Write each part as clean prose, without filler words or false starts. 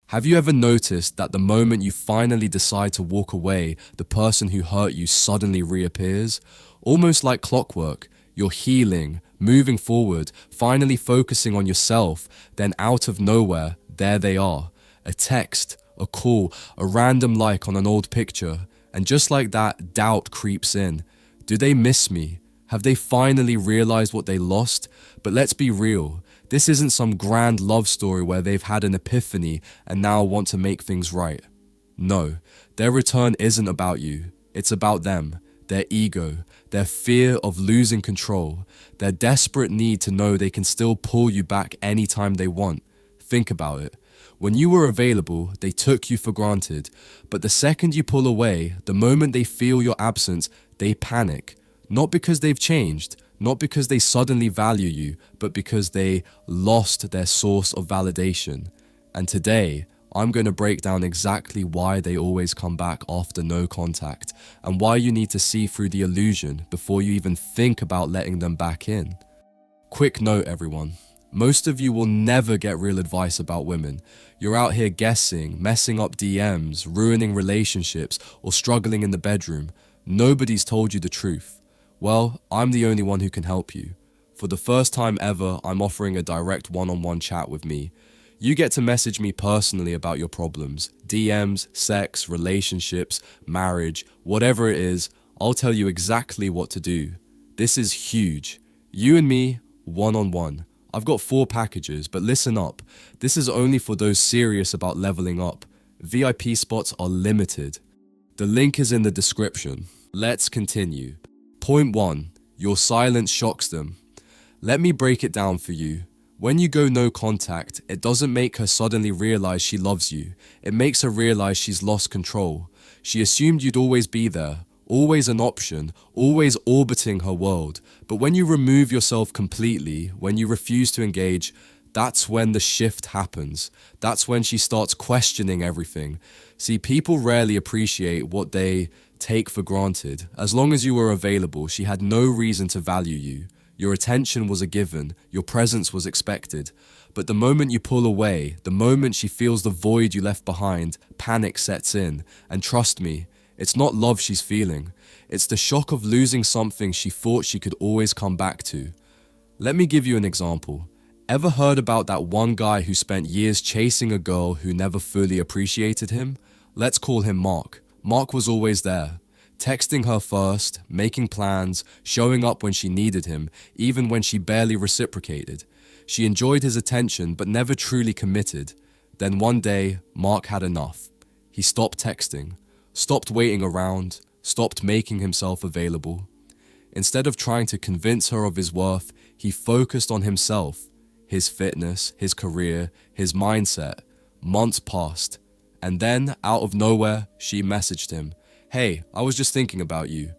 Have you ever noticed that the moment you finally decide to walk away, the person who hurt you suddenly reappears? Almost like clockwork, you're healing, moving forward, finally focusing on yourself, then out of nowhere, there they are. A text, a call, a random like on an old picture, and just like that, doubt creeps in. Do they miss me? Have they finally realized what they lost? But let's be real. This isn't some grand love story where they've had an epiphany and now want to make things right. No, their return isn't about you. It's about them, their ego, their fear of losing control, their desperate need to know they can still pull you back anytime they want. Think about it. When you were available, they took you for granted. But the second you pull away, the moment they feel your absence, they panic. Not because they've changed, not because they suddenly value you, but because they lost their source of validation. And today, I'm going to break down exactly why they always come back after no contact, and why you need to see through the illusion before you even think about letting them back in. Quick note, everyone. Most of you will never get real advice about women. You're out here guessing, messing up DMs, ruining relationships, or struggling in the bedroom. Nobody's told you the truth. Well, I'm the only one who can help you. For the first time ever, I'm offering a direct one-on-one chat with me. You get to message me personally about your problems, DMs, sex, relationships, marriage, whatever it is, I'll tell you exactly what to do. This is huge. You and me, one-on-one. I've got 4 packages, but listen up. This is only for those serious about leveling up. VIP spots are limited. The link is in the description. Let's continue. Point 1. Your silence shocks them. Let me break it down for you. When you go no contact, it doesn't make her suddenly realize she loves you. It makes her realize she's lost control. She assumed you'd always be there, always an option, always orbiting her world. But when you remove yourself completely, when you refuse to engage, that's when the shift happens. That's when she starts questioning everything. See, people rarely appreciate what they take for granted. As long as you were available, she had no reason to value you. Your attention was a given, your presence was expected. But the moment you pull away, the moment she feels the void you left behind, panic sets in. And trust me, it's not love she's feeling. It's the shock of losing something she thought she could always come back to. Let me give you an example. Ever heard about that one guy who spent years chasing a girl who never fully appreciated him? Let's call him Mark. Mark was always there, texting her first, making plans, showing up when she needed him, even when she barely reciprocated. She enjoyed his attention but never truly committed. Then one day, Mark had enough. He stopped texting, stopped waiting around, stopped making himself available. Instead of trying to convince her of his worth, he focused on himself, his fitness, his career, his mindset. Months passed. And then, out of nowhere, she messaged him. Hey, I was just thinking about you.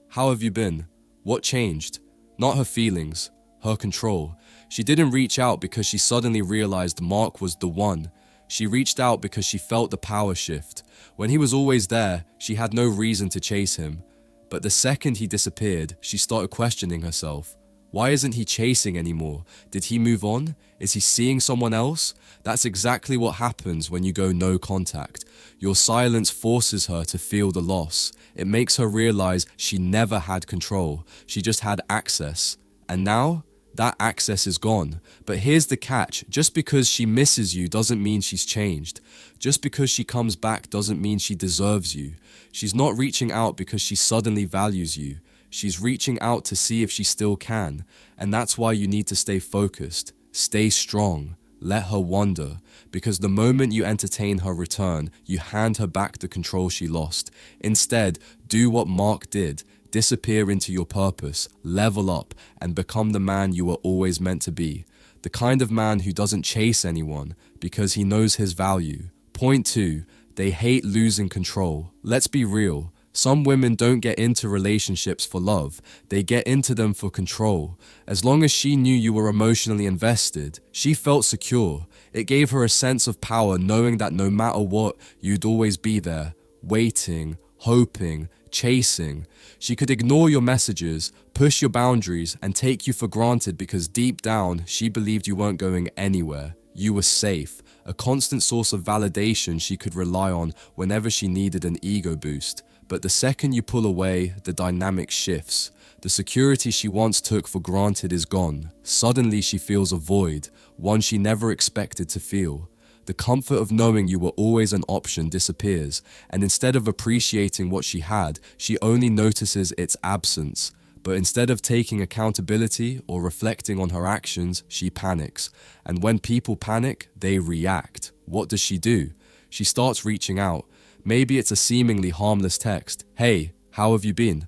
How have you been? What changed? Not her feelings, her control. She didn't reach out because she suddenly realized Mark was the one. She reached out because she felt the power shift. When he was always there, she had no reason to chase him. But the second he disappeared, she started questioning herself. Why isn't he chasing anymore? Did he move on? Is he seeing someone else? That's exactly what happens when you go no contact. Your silence forces her to feel the loss. It makes her realize she never had control. She just had access. And now, that access is gone. But here's the catch. Just because she misses you doesn't mean she's changed. Just because she comes back doesn't mean she deserves you. She's not reaching out because she suddenly values you. She's reaching out to see if she still can, and that's why you need to stay focused, stay strong, let her wander, because the moment you entertain her return, you hand her back the control she lost. Instead, do what Mark did, disappear into your purpose, level up, and become the man you were always meant to be. The kind of man who doesn't chase anyone because he knows his value. Point 2, they hate losing control. Let's be real. Some women don't get into relationships for love, they get into them for control. As long as she knew you were emotionally invested, she felt secure. It gave her a sense of power knowing that no matter what, you'd always be there, waiting, hoping, chasing. She could ignore your messages, push your boundaries, and take you for granted because deep down, she believed you weren't going anywhere. You were safe, a constant source of validation she could rely on whenever she needed an ego boost. But the second you pull away, the dynamic shifts. The security she once took for granted is gone. Suddenly she feels a void, one she never expected to feel. The comfort of knowing you were always an option disappears, and instead of appreciating what she had, she only notices its absence. But instead of taking accountability or reflecting on her actions, she panics. And when people panic, they react. What does she do? She starts reaching out. Maybe it's a seemingly harmless text. Hey, how have you been?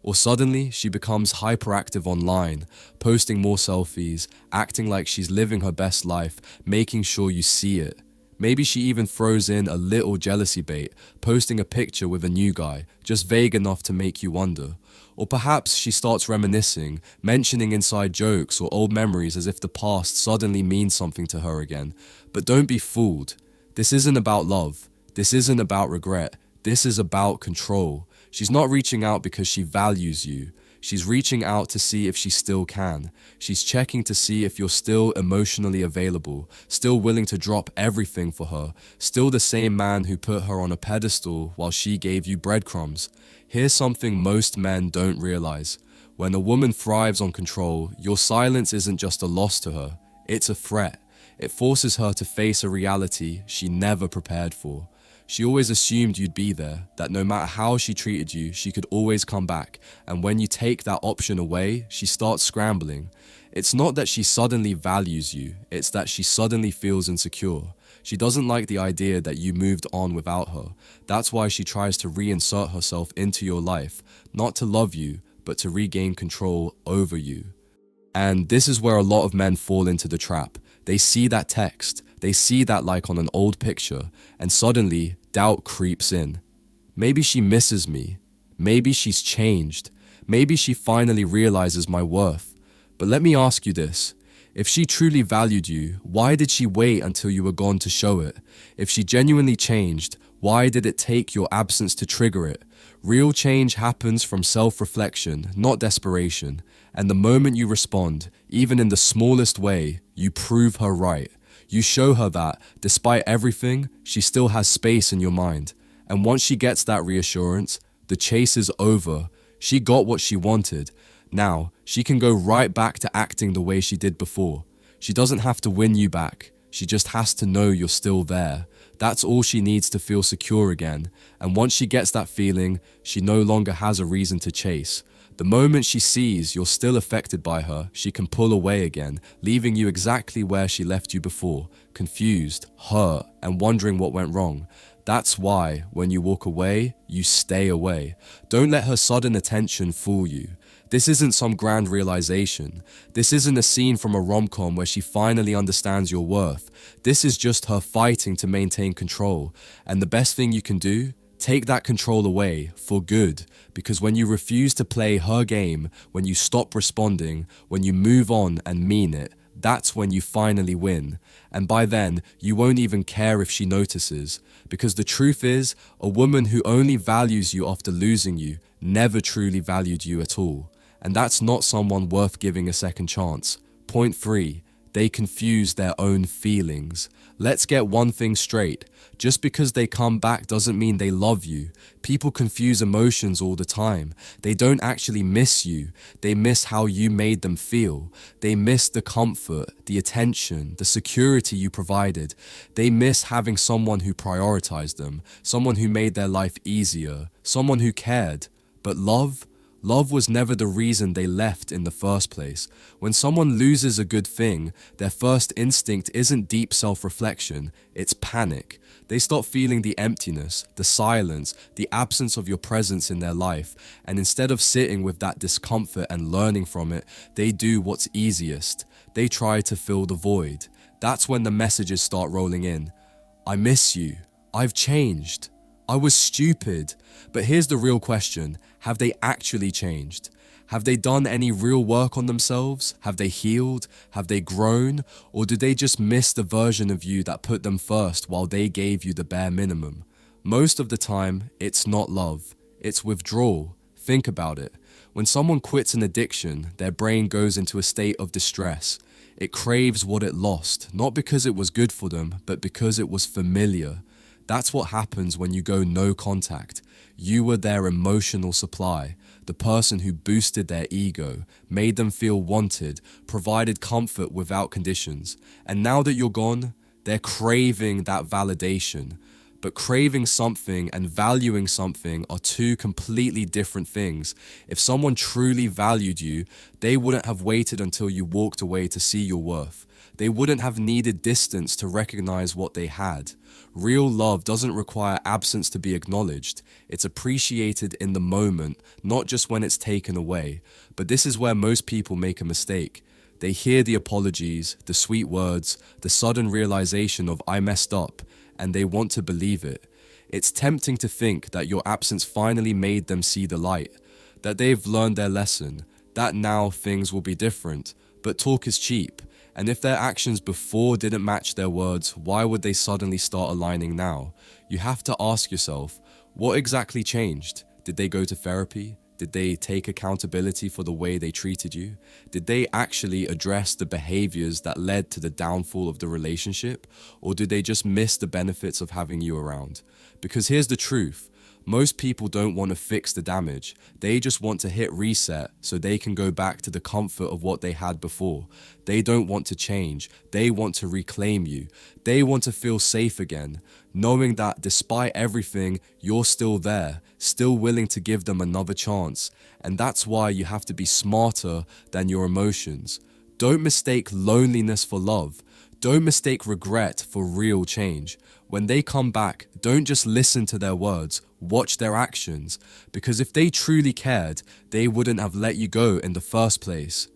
Or suddenly she becomes hyperactive online, posting more selfies, acting like she's living her best life, making sure you see it. Maybe she even throws in a little jealousy bait, posting a picture with a new guy, just vague enough to make you wonder. Or perhaps she starts reminiscing, mentioning inside jokes or old memories as if the past suddenly means something to her again. But don't be fooled. This isn't about love. This isn't about regret. This is about control. She's not reaching out because she values you. She's reaching out to see if she still can. She's checking to see if you're still emotionally available, still willing to drop everything for her, still the same man who put her on a pedestal while she gave you breadcrumbs. Here's something most men don't realize. When a woman thrives on control, your silence isn't just a loss to her, it's a threat. It forces her to face a reality she never prepared for. She always assumed you'd be there, that no matter how she treated you, she could always come back, and when you take that option away, she starts scrambling. It's not that she suddenly values you, it's that she suddenly feels insecure. She doesn't like the idea that you moved on without her. That's why she tries to reinsert herself into your life, not to love you, but to regain control over you. And this is where a lot of men fall into the trap. They see that text, they see that like on an old picture, and suddenly doubt creeps in. Maybe she misses me. Maybe she's changed. Maybe she finally realizes my worth. But let me ask you this. If she truly valued you, why did she wait until you were gone to show it? If she genuinely changed, why did it take your absence to trigger it? Real change happens from self-reflection, not desperation. And the moment you respond, even in the smallest way, you prove her right. You show her that, despite everything, she still has space in your mind. And once she gets that reassurance, the chase is over. She got what she wanted. Now, she can go right back to acting the way she did before. She doesn't have to win you back. She just has to know you're still there. That's all she needs to feel secure again. And once she gets that feeling, she no longer has a reason to chase. The moment she sees you're still affected by her, she can pull away again, leaving you exactly where she left you before, confused, hurt, and wondering what went wrong. That's why, when you walk away, you stay away. Don't let her sudden attention fool you. This isn't some grand realization. This isn't a scene from a rom-com where she finally understands your worth. This is just her fighting to maintain control. And the best thing you can do? Take that control away, for good, because when you refuse to play her game, when you stop responding, when you move on and mean it, that's when you finally win. And by then, you won't even care if she notices. Because the truth is, a woman who only values you after losing you never truly valued you at all. And that's not someone worth giving a second chance. Point 3. They confuse their own feelings. Let's get one thing straight. Just because they come back doesn't mean they love you. People confuse emotions all the time. They don't actually miss you. They miss how you made them feel. They miss the comfort, the attention, the security you provided. They miss having someone who prioritized them, someone who made their life easier, someone who cared. But love was never the reason they left in the first place. When someone loses a good thing, their first instinct isn't deep self-reflection, it's panic. They start feeling the emptiness, the silence, the absence of your presence in their life, and instead of sitting with that discomfort and learning from it, they do what's easiest. They try to fill the void. That's when the messages start rolling in. I miss you. I've changed. I was stupid. But here's the real question. Have they actually changed? Have they done any real work on themselves? Have they healed? Have they grown? Or did they just miss the version of you that put them first while they gave you the bare minimum? Most of the time, it's not love. It's withdrawal. Think about it. When someone quits an addiction, their brain goes into a state of distress. It craves what it lost, not because it was good for them, but because it was familiar. That's what happens when you go no contact. You were their emotional supply, the person who boosted their ego, made them feel wanted, provided comfort without conditions. And now that you're gone, they're craving that validation. But craving something and valuing something are two completely different things. If someone truly valued you, they wouldn't have waited until you walked away to see your worth. They wouldn't have needed distance to recognize what they had. Real love doesn't require absence to be acknowledged. It's appreciated in the moment, not just when it's taken away. But this is where most people make a mistake. They hear the apologies, the sweet words, the sudden realization of "I messed up," and they want to believe it. It's tempting to think that your absence finally made them see the light, that they've learned their lesson, that now things will be different. But talk is cheap, and if their actions before didn't match their words, why would they suddenly start aligning now? You have to ask yourself, what exactly changed? Did they go to therapy? Did they take accountability for the way they treated you? Did they actually address the behaviors that led to the downfall of the relationship? Or did they just miss the benefits of having you around? Because here's the truth. Most people don't want to fix the damage. They just want to hit reset so they can go back to the comfort of what they had before. They don't want to change. They want to reclaim you. They want to feel safe again, knowing that despite everything, you're still there, still willing to give them another chance. And that's why you have to be smarter than your emotions. Don't mistake loneliness for love. Don't mistake regret for real change. When they come back, don't just listen to their words, watch their actions. Because if they truly cared, they wouldn't have let you go in the first place.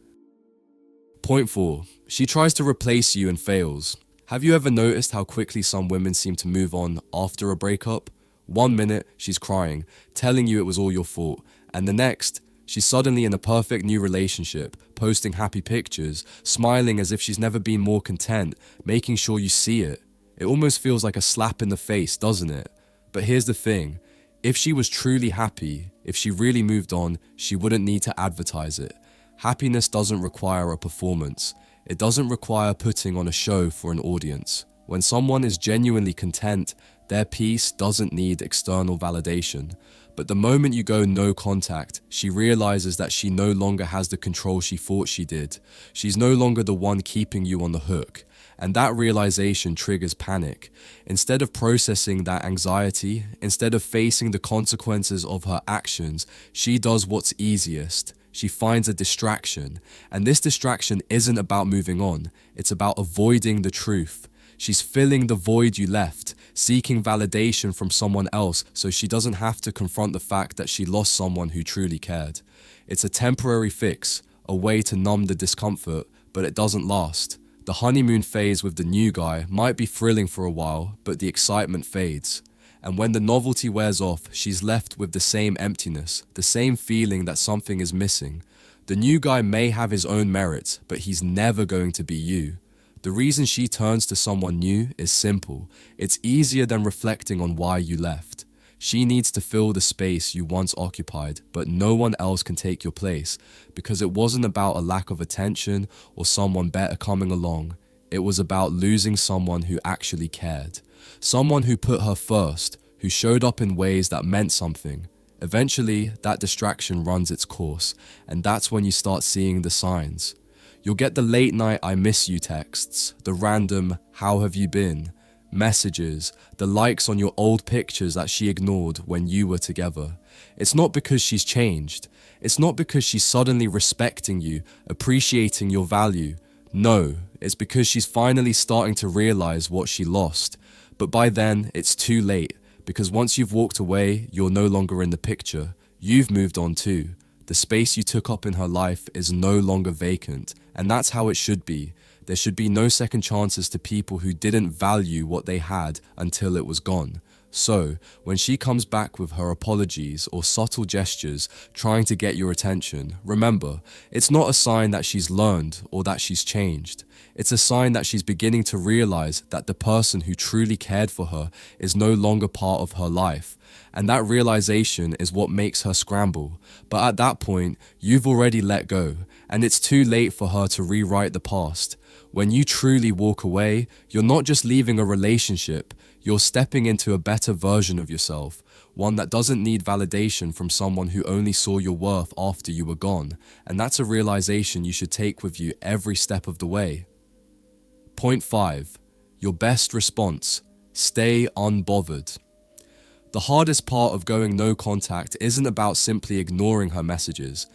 Point 4. She tries to replace you and fails. Have you ever noticed how quickly some women seem to move on after a breakup? 1 minute, she's crying, telling you it was all your fault. And the next, she's suddenly in a perfect new relationship, posting happy pictures, smiling as if she's never been more content, making sure you see it. It almost feels like a slap in the face, doesn't it? But here's the thing. If she was truly happy, if she really moved on, she wouldn't need to advertise it. Happiness doesn't require a performance. It doesn't require putting on a show for an audience. When someone is genuinely content, their peace doesn't need external validation. But the moment you go no contact, she realizes that she no longer has the control she thought she did. She's no longer the one keeping you on the hook. And that realization triggers panic. Instead of processing that anxiety, instead of facing the consequences of her actions, she does what's easiest. She finds a distraction. And this distraction isn't about moving on. It's about avoiding the truth. She's filling the void you left, seeking validation from someone else so she doesn't have to confront the fact that she lost someone who truly cared. It's a temporary fix, a way to numb the discomfort, but it doesn't last. The honeymoon phase with the new guy might be thrilling for a while, but the excitement fades. And when the novelty wears off, she's left with the same emptiness, the same feeling that something is missing. The new guy may have his own merits, but he's never going to be you. The reason she turns to someone new is simple. It's easier than reflecting on why you left. She needs to fill the space you once occupied, but no one else can take your place, because it wasn't about a lack of attention or someone better coming along. It was about losing someone who actually cared. Someone who put her first, who showed up in ways that meant something. Eventually, that distraction runs its course, and that's when you start seeing the signs. You'll get the late night "I miss you" texts, the random "how have you been" messages, the likes on your old pictures that she ignored when you were together. It's not because she's changed. It's not because she's suddenly respecting you, appreciating your value. No, it's because she's finally starting to realize what she lost. But by then, it's too late, because once you've walked away, you're no longer in the picture. You've moved on too. The space you took up in her life is no longer vacant, and that's how it should be. There should be no second chances to people who didn't value what they had until it was gone. So, when she comes back with her apologies or subtle gestures trying to get your attention, remember, it's not a sign that she's learned or that she's changed. It's a sign that she's beginning to realize that the person who truly cared for her is no longer part of her life. And that realization is what makes her scramble. But at that point, you've already let go, and it's too late for her to rewrite the past. When you truly walk away, you're not just leaving a relationship, you're stepping into a better version of yourself, one that doesn't need validation from someone who only saw your worth after you were gone, and that's a realization you should take with you every step of the way. Point 5. Your best response. Stay unbothered. The hardest part of going no contact isn't about simply ignoring her messages.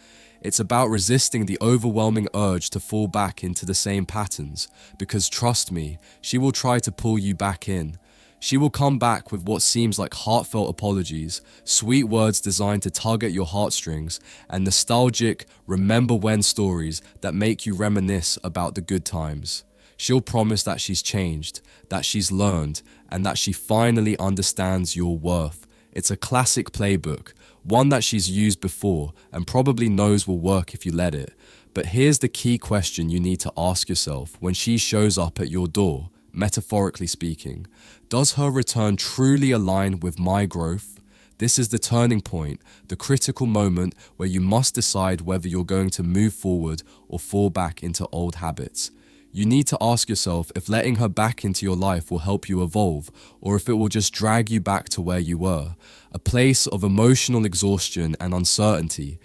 It's about resisting the overwhelming urge to fall back into the same patterns, because trust me, she will try to pull you back in. She will come back with what seems like heartfelt apologies, sweet words designed to tug at your heartstrings, and nostalgic remember when stories that make you reminisce about the good times. She'll promise that she's changed, that she's learned, and that she finally understands your worth. It's a classic playbook, one that she's used before and probably knows will work if you let it. But here's the key question you need to ask yourself when she shows up at your door, metaphorically speaking. Does her return truly align with my growth? This is the turning point, the critical moment where you must decide whether you're going to move forward or fall back into old habits. You need to ask yourself if letting her back into your life will help you evolve, or if it will just drag you back to where you were, a place of emotional exhaustion and uncertainty.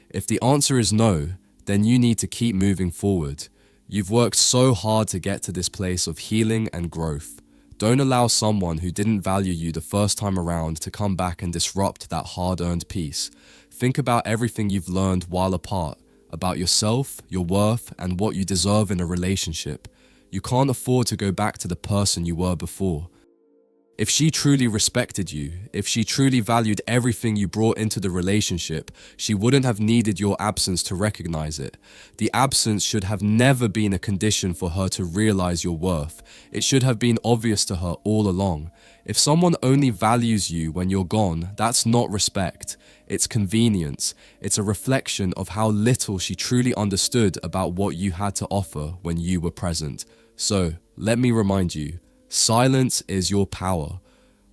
If the answer is no, then you need to keep moving forward. You've worked so hard to get to this place of healing and growth. Don't allow someone who didn't value you the first time around to come back and disrupt that hard-earned peace. Think about everything you've learned while apart, about yourself, your worth, and what you deserve in a relationship. You can't afford to go back to the person you were before. If she truly respected you, if she truly valued everything you brought into the relationship, she wouldn't have needed your absence to recognize it. The absence should have never been a condition for her to realize your worth. It should have been obvious to her all along. If someone only values you when you're gone, that's not respect. It's convenience. It's a reflection of how little she truly understood about what you had to offer when you were present. So, let me remind you, silence is your power.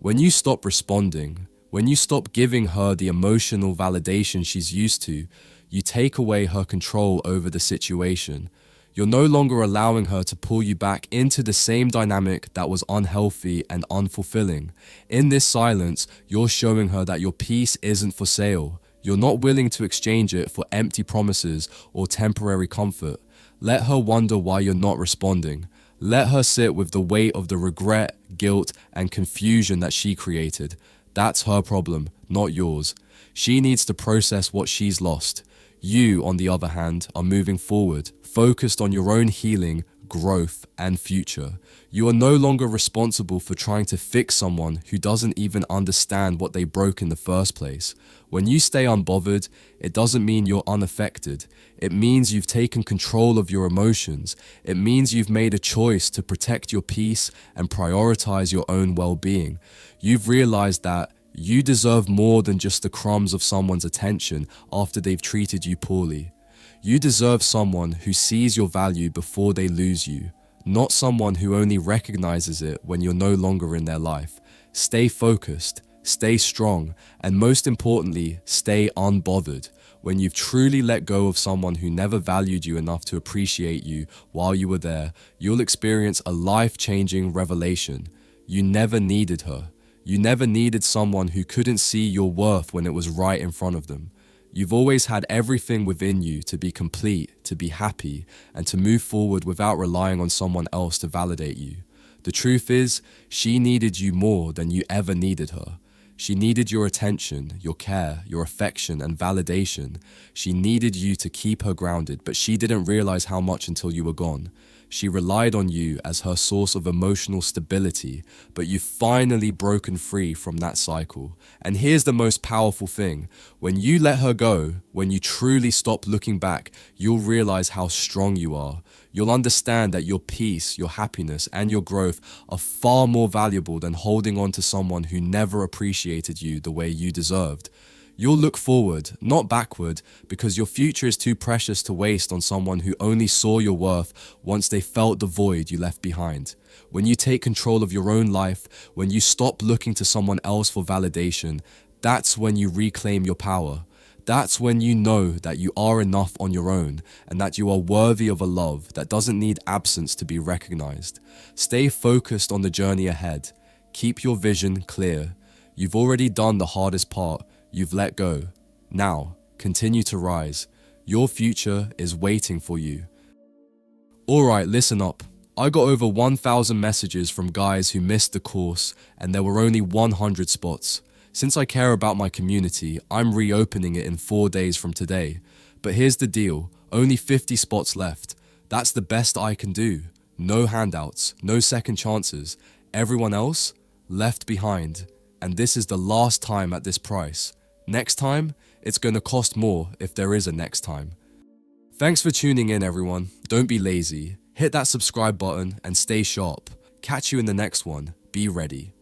When you stop responding, when you stop giving her the emotional validation she's used to, you take away her control over the situation. You're no longer allowing her to pull you back into the same dynamic that was unhealthy and unfulfilling. In this silence, you're showing her that your peace isn't for sale. You're not willing to exchange it for empty promises or temporary comfort. Let her wonder why you're not responding. Let her sit with the weight of the regret, guilt, and confusion that she created. That's her problem, not yours. She needs to process what she's lost. You, on the other hand, are moving forward, focused on your own healing, growth, and future. You are no longer responsible for trying to fix someone who doesn't even understand what they broke in the first place. When you stay unbothered, it doesn't mean you're unaffected. It means you've taken control of your emotions. It means you've made a choice to protect your peace and prioritize your own well-being. You've realized that you deserve more than just the crumbs of someone's attention after they've treated you poorly. You deserve someone who sees your value before they lose you, not someone who only recognizes it when you're no longer in their life. Stay focused, stay strong, and most importantly, stay unbothered. When you've truly let go of someone who never valued you enough to appreciate you while you were there, you'll experience a life-changing revelation. You never needed her. You never needed someone who couldn't see your worth when it was right in front of them. You've always had everything within you to be complete, to be happy, and to move forward without relying on someone else to validate you. The truth is, she needed you more than you ever needed her. She needed your attention, your care, your affection, and validation. She needed you to keep her grounded, but she didn't realize how much until you were gone. She relied on you as her source of emotional stability, but you've finally broken free from that cycle. And here's the most powerful thing. When you let her go, when you truly stop looking back, you'll realize how strong you are. You'll understand that your peace, your happiness, and your growth are far more valuable than holding on to someone who never appreciated you the way you deserved. You'll look forward, not backward, because your future is too precious to waste on someone who only saw your worth once they felt the void you left behind. When you take control of your own life, when you stop looking to someone else for validation, that's when you reclaim your power. That's when you know that you are enough on your own and that you are worthy of a love that doesn't need absence to be recognized. Stay focused on the journey ahead. Keep your vision clear. You've already done the hardest part. You've let go. Now, continue to rise. Your future is waiting for you. Alright, listen up. I got over 1,000 messages from guys who missed the course and there were only 100 spots. Since I care about my community, I'm reopening it in 4 days from today. But here's the deal, only 50 spots left. That's the best I can do. No handouts, no second chances. Everyone else, left behind. And this is the last time at this price. Next time, it's gonna cost more if there is a next time. Thanks for tuning in, everyone. Don't be lazy. Hit that subscribe button and stay sharp. Catch you in the next one. Be ready.